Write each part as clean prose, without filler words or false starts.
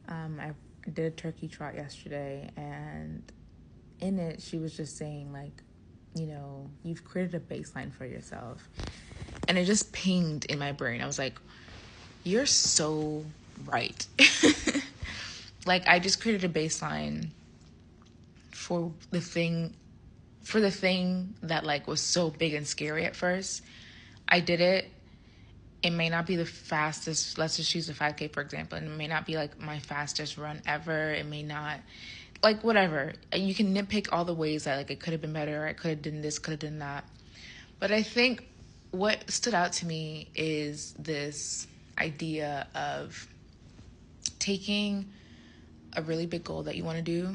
I did a turkey trot yesterday, and in it, she was just saying, like, you've created a baseline for yourself. And it just pinged in my brain. I was like, you're so right. Like, I just created a baseline for the thing that like was so big and scary at first. I did it. It may not be the fastest. Let's just use the 5K, for example. And it may not be like my fastest run ever. It may not, like, whatever. You can nitpick all the ways that like it could have been better. I could have done this, could have done that. But I think what stood out to me is this idea of taking a really big goal that you want to do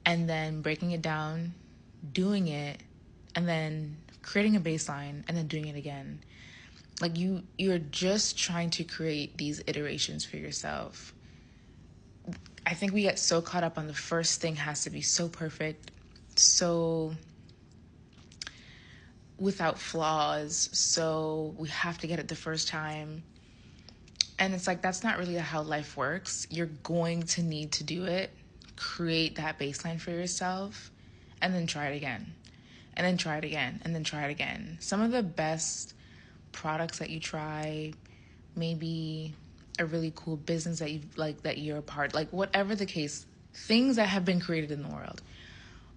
and then breaking it down, doing it, and then creating a baseline and then doing it again. Like you're just trying to create these iterations for yourself. I think we get so caught up on the first thing has to be so perfect, so without flaws, so we have to get it the first time. And it's like, that's not really how life works. You're going to need to do it, create that baseline for yourself, and then try it again. And then try it again, and then try it again. Some of the best products that you try, maybe a really cool business that you like, that you're a part, like whatever the case, things that have been created in the world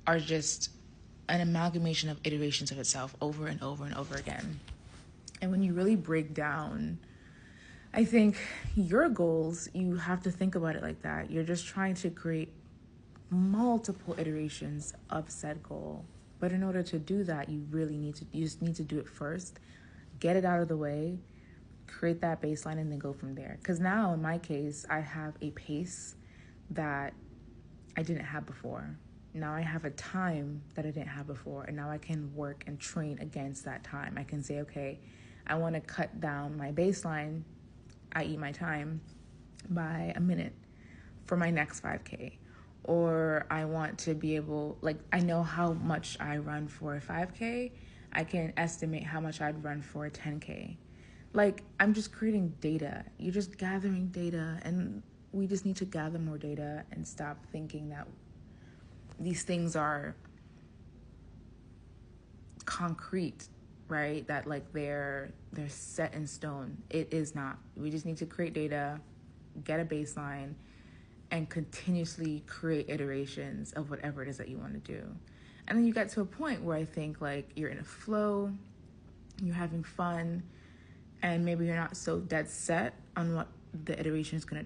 are just an amalgamation of iterations of itself over and over and over again. And when you really break down, I think your goals, you have to think about it like that. You're just trying to create multiple iterations of said goal. But in order to do that, you just need to do it first, get it out of the way, create that baseline, and then go from there. Because now, in my case, I have a pace that I didn't have before. Now I have a time that I didn't have before, and now I can work and train against that time. I can say, okay, I want to cut down my baseline, i.e. my time, by a minute for my next 5K. Or I want to be able, like, I know how much I run for a 5K. I can estimate how much I'd run for a 10K. Like, I'm just creating data. You're just gathering data, and we just need to gather more data and stop thinking that these things are concrete, right? That like they're set in stone. It is not. We just need to create data, get a baseline, and continuously create iterations of whatever it is that you want to do. And then you get to a point where I think like you're in a flow, you're having fun, and maybe you're not so dead set on what the iteration is going to